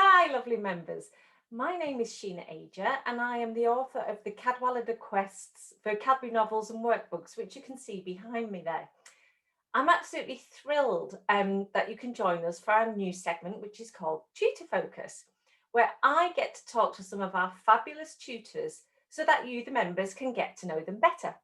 Hi, lovely members. My name is S.L.Ager, and I am the author of the Cadwallader Quests vocabulary novels and workbooks, which you can see behind me there. I'm absolutely thrilled that you can join us for our new segment, which is called Tutor Focus, where I get to talk to some of our fabulous tutors so that you, the members, can get to know them better.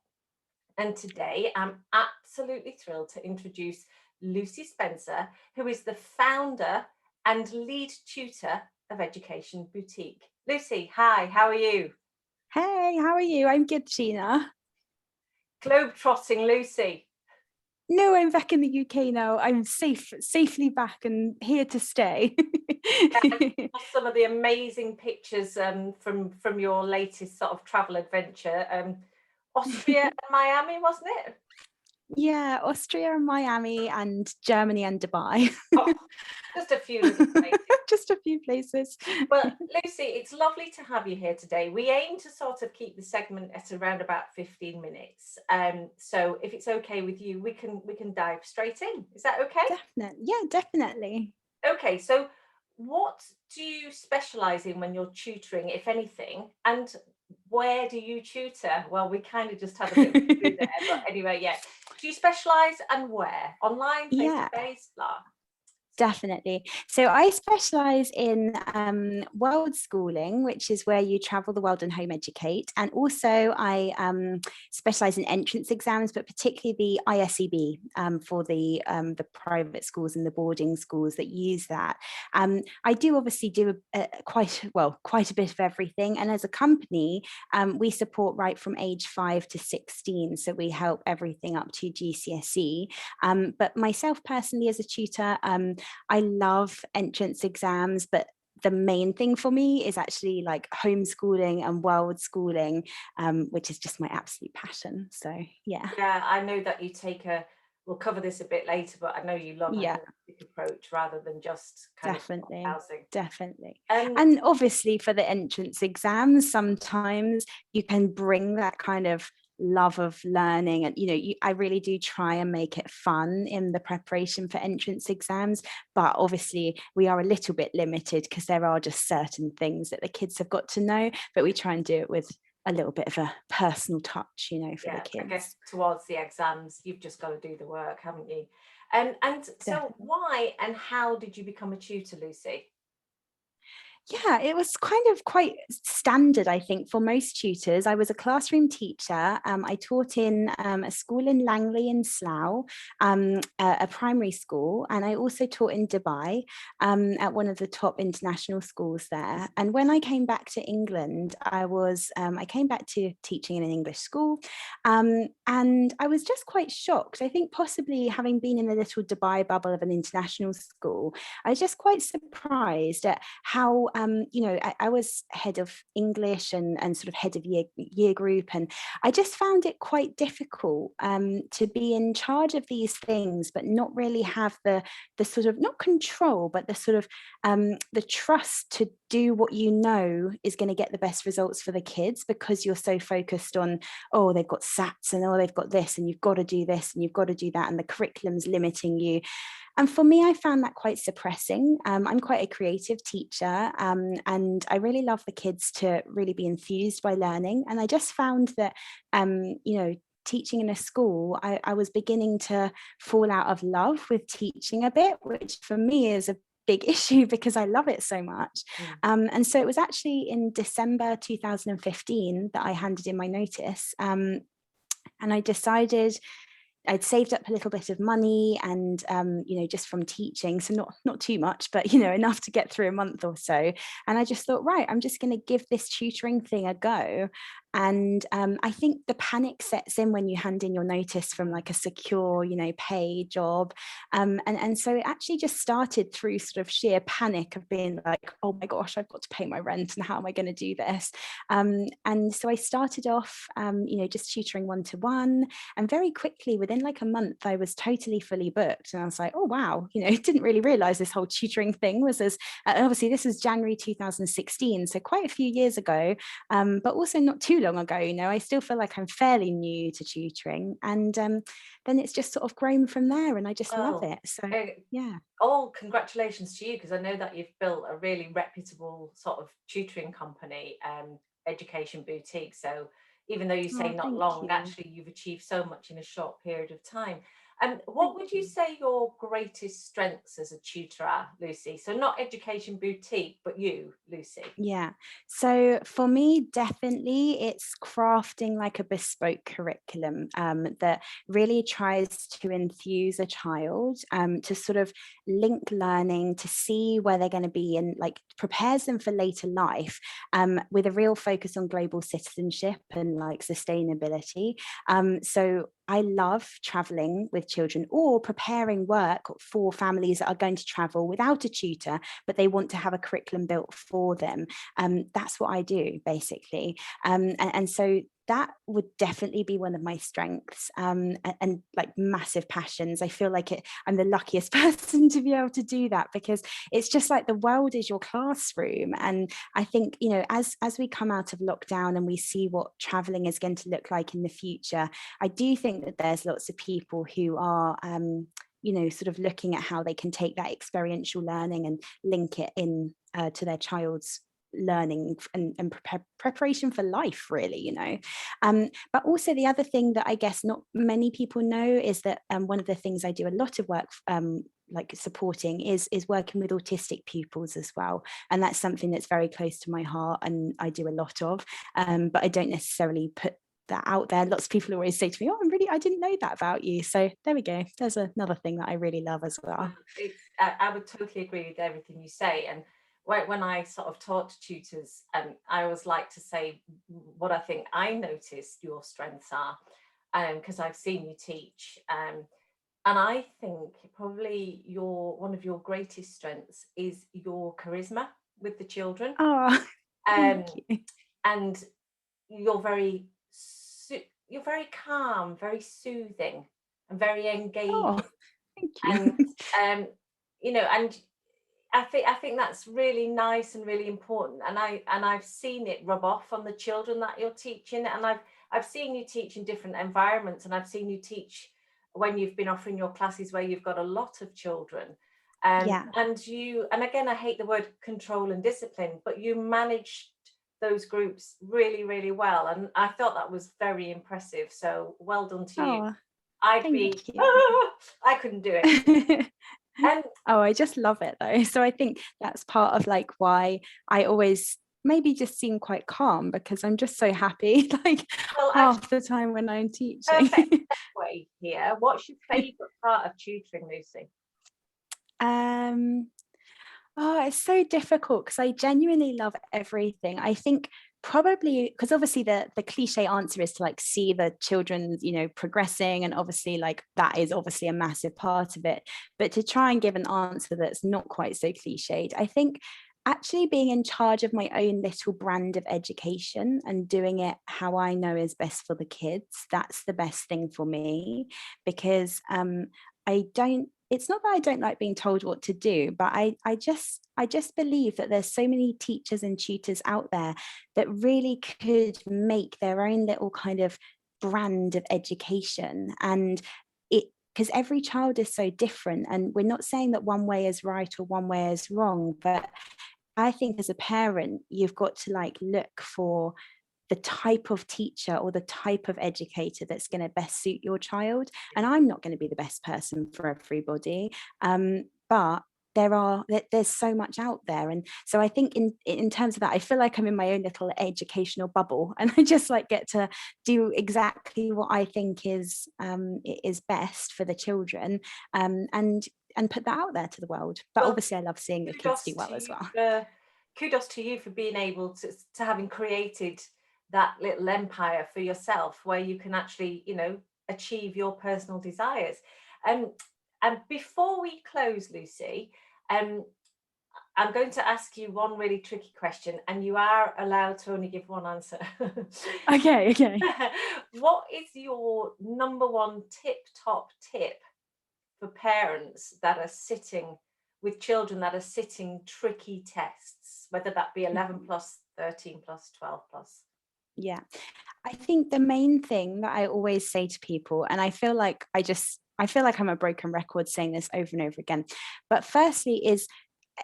And today I'm absolutely thrilled to introduce Lucy Spencer, who is the founder and lead tutor of Education Boutique. Lucy, hi, how are you? Hey, how are you? I'm good, Sheena. Globe-trotting Lucy. No, I'm back in the UK now. I'm safely back and here to stay. Some of the amazing pictures from your latest sort of travel adventure. Austria and Miami, wasn't it? Yeah, Austria and Miami and Germany and Dubai. Oh, just a few little places. Just a few places. Well, Lucy, it's lovely to have you here today. We aim to sort of keep the segment at around about 15 minutes. So if it's okay with you, we can dive straight in. Is that okay? Definitely. Yeah, definitely. Okay, so what do you specialize in when you're tutoring, if anything? And where do you tutor? Well, we kind of just had a bit of a clue there, but anyway, yeah. Do you specialize and where? Online, Yeah. face-to-face, blah. Definitely. So I specialise in world schooling, which is where you travel the world and home educate. And also I specialise in entrance exams, but particularly the ISEB for the private schools and the boarding schools that use that. I do obviously do quite a bit of everything. And as a company, we support right from age 5 to 16. So we help everything up to GCSE. But myself personally as a tutor, I love entrance exams, but the main thing for me is actually like homeschooling and world schooling, which is just my absolute passion. So yeah. Yeah, I know that you we'll cover this a bit later, but I know you love a Yeah. holistic approach rather than just kind Definitely, of housing. definitely. And And obviously for the entrance exams, sometimes you can bring that kind of love of learning and I really do try and make it fun in the preparation for entrance exams, but obviously we are a little bit limited because there are just certain things that the kids have got to know, but we try and do it with a little bit of a personal touch, for the yeah, I guess kids. towards the exams, you've just got to do the work, haven't you? And so Definitely. why and how did you become a tutor, Lucy? Yeah, it was kind of quite standard, I think, for most tutors. I was a classroom teacher. I taught in a school in Langley in Slough, a primary school, and I also taught in Dubai at one of the top international schools there. And when I came back to England, I came back to teaching in an English school, and I was just quite shocked. I think possibly having been in the little Dubai bubble of an international school, I was just quite surprised at how I was head of English and sort of head of year group, and I just found it quite difficult to be in charge of these things, but not really have the sort of not control, but the sort of the trust to do what you know is going to get the best results for the kids, because you're so focused on, oh, they've got SATs and oh, they've got this and you've got to do this and you've got to do that, and the curriculum's limiting you. And for me, I found that quite suppressing. I'm quite a creative teacher, and I really love the kids to really be enthused by learning. And I just found that, teaching in a school, I was beginning to fall out of love with teaching a bit, which for me is a big issue because I love it so much. And so it was actually in December 2015 that I handed in my notice. And I decided I'd saved up a little bit of money and, just from teaching, so not too much, but, enough to get through a month or so. And I just thought, right, I'm just going to give this tutoring thing a go. And I think the panic sets in when you hand in your notice from like a secure, paid job. And so it actually just started through sort of sheer panic of being like, oh my gosh, I've got to pay my rent and how am I going to do this? And so I started off, just tutoring one-to-one, and very quickly within like a month, I was totally fully booked. And I was like, oh, wow, didn't really realize this whole tutoring thing was obviously this was January 2016. So quite a few years ago, but also not too long ago, you know, I still feel like I'm fairly new to tutoring, and then it's just sort of grown from there, and I just love Oh, it. So uh, yeah. all congratulations to you, because I know that you've built a really reputable sort of tutoring company, education boutique. So even though you Oh, say not thank long, you. actually you've achieved so much in a short period of time. What Thank would you you. say your greatest strengths as a tutor are, Lucy? So not education boutique, but you, Lucy. Yeah. So for me, definitely it's crafting like a bespoke curriculum that really tries to enthuse a child, to sort of link learning, to see where they're going to be, and like prepares them for later life, with a real focus on global citizenship and like sustainability. So I love traveling with children, or preparing work for families that are going to travel without a tutor, but they want to have a curriculum built for them. That's what I do basically. And so that would definitely be one of my strengths, and like massive passions. I feel like I'm the luckiest person to be able to do that, because it's just like the world is your classroom. And I think, you know, as we come out of lockdown and we see what traveling is going to look like in the future, I do think that there's lots of people who are you know, sort of looking at how they can take that experiential learning and link it in to their child's learning and preparation for life, really, you know. But also the other thing that I guess not many people know is that one of the things I do a lot of work like supporting is working with autistic pupils as well, and that's something that's very close to my heart and I do a lot of, but I don't necessarily put that out there. Lots of people always say to me, oh, I didn't know that about you. So there we go, there's another thing that I really love as Well, well. I would totally agree with everything you say. And when I sort of talk to tutors, I always like to say what I think I noticed your strengths are, because I've seen you teach. And I think probably one of your greatest strengths is your charisma with the children. Oh, thank Um, you. and you're very you're very calm, very soothing, and very Oh, engaging. thank And you. um, and I think that's really nice and really important. And I've seen it rub off on the children that you're teaching. And I've seen you teach in different environments, and I've seen you teach when you've been offering your classes where you've got a lot of children. Yeah. And again, I hate the word control and discipline, but you managed those groups really, really well. And I thought that was very impressive. So well done to you. Oh, I'd be, thank you. I couldn't do it. Um, Oh, I just love it though. So I think that's part of like why I always maybe just seem quite calm, because I'm just so happy like well, actually, half the time when I'm teaching. perfect segue here. What's your favourite part of tutoring, Lucy? um Oh, it's so difficult because I genuinely love everything. I think probably because obviously the cliche answer is to like see the children, you know, progressing, and obviously like that is obviously a massive part of it. But to try and give an answer that's not quite so cliched, I think actually being in charge of my own little brand of education and doing it how I know is best for the kids, that's the best thing for me, because I don't it's not that I don't like being told what to do, but I just believe that there's so many teachers and tutors out there that really could make their own little kind of brand of education. And it because every child is so different, and we're not saying that one way is right or one way is wrong, but I think as a parent you've got to like look for the type of teacher or the type of educator that's going to best suit your child. And I'm not going to be the best person for everybody, but there's so much out there. And so I think in terms of that, I feel like I'm in my own little educational bubble, and I just like get to do exactly what I think is best for the children, and put that out there to the world. But Well, obviously I love seeing the kids do kudos to well as you well. for kudos to you for being able to having created that little empire for yourself, where you can actually, achieve your personal desires. Um, and before we close, Lucy, um, I'm going to ask you one really tricky question, and you are allowed to only give one answer. Okay, okay. What is your number one top tip for parents that are sitting with children that are sitting tricky tests, whether that be 11 plus, 13 plus, 12 plus? Yeah. I think the main thing that I always say to people, and I feel like I feel like I'm a broken record saying this over and over again. But firstly is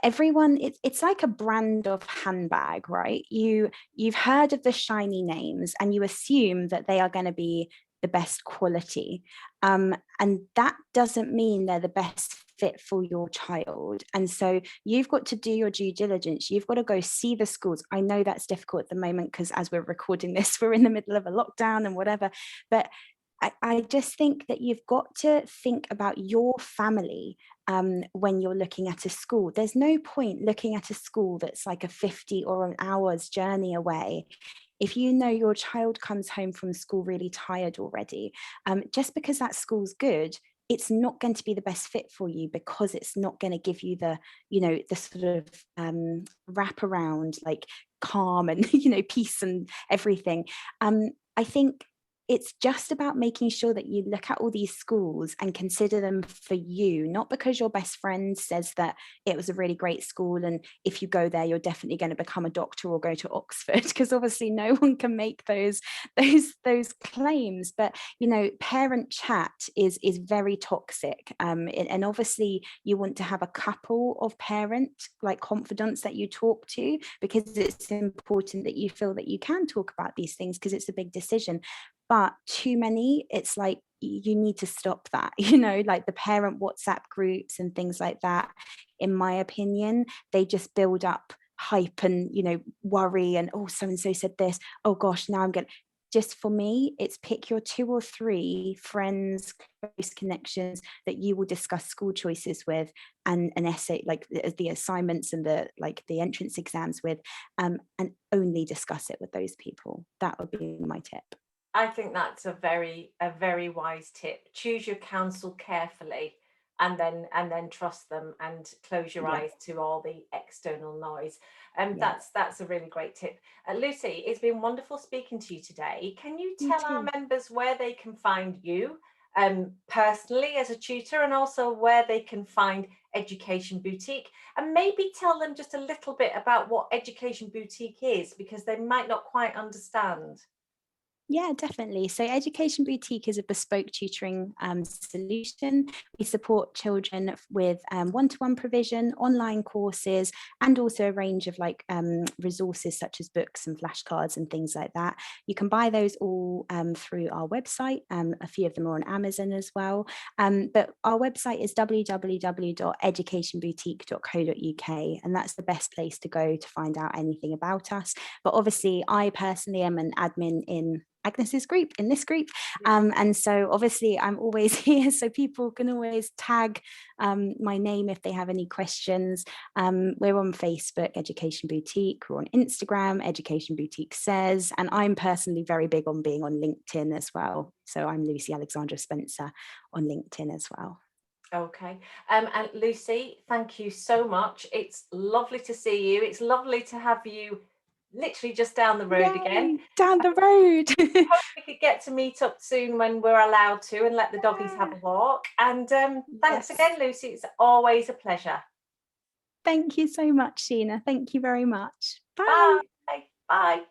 everyone, it's like a brand of handbag, right? You've heard of the shiny names and you assume that they are going to be the best quality. And that doesn't mean they're the best fit for your child. And so you've got to do your due diligence. You've got to go see the schools. I know that's difficult at the moment because as we're recording this, we're in the middle of a lockdown and whatever. But I just think that you've got to think about your family when you're looking at a school. There's no point looking at a school that's like a 50 or an hour's journey away. If you know your child comes home from school really tired already, just because that school's good, it's not going to be the best fit for you because it's not going to give you the, the sort of wrap around like calm and, peace and everything. I think it's just about making sure that you look at all these schools and consider them for you, not because your best friend says that it was a really great school and if you go there you're definitely going to become a doctor or go to Oxford, because obviously no one can make those claims. But parent chat is very toxic, and obviously you want to have a couple of parent like confidants that you talk to, because it's important that you feel that you can talk about these things because it's a big decision. But too many, it's like you need to stop that, like the parent WhatsApp groups and things like that. In my opinion, they just build up hype and, worry and, oh, so and so said this. Oh gosh, now I'm going to. Just for me, it's pick your 2 or 3 friends, close connections that you will discuss school choices with, and an essay like the assignments and the entrance exams with, and only discuss it with those people. That would be my tip. I think that's a very wise tip. Choose your counsel carefully, and then trust them and close your Yeah, eyes to all the external noise. yeah. That's a really great tip. Lucy, it's been wonderful speaking to you today. Can you You tell our too. members where they can find you personally as a tutor, and also where they can find Education Boutique, and maybe tell them just a little bit about what Education Boutique is, because they might not quite understand. Yeah, definitely. So Education Boutique is a bespoke tutoring solution. We support children with one-to-one provision, online courses, and also a range of resources such as books and flashcards and things like that. You can buy those all through our website. A few of them are on Amazon as well. But our website is www.educationboutique.co.uk, and that's the best place to go to find out anything about us. But obviously, I personally am an admin in Agnes's group, in this group. And so obviously I'm always here, so people can always tag my name if they have any questions. We're on Facebook, Education Boutique. We're on Instagram, Education Boutique Says. And I'm personally very big on being on LinkedIn as well. So I'm Lucy Alexandra Spencer on LinkedIn as well. Okay. And Lucy, thank you so much. It's lovely to see you. It's lovely to have you literally just down the road again. Yay, down the road. Hope we could get to meet up soon when we're allowed to, and let the doggies have Yeah. a walk. And thanks Yes. again, Lucy. It's always a pleasure. Thank you so much, Sheena. Thank you very much. Bye. Bye. Bye.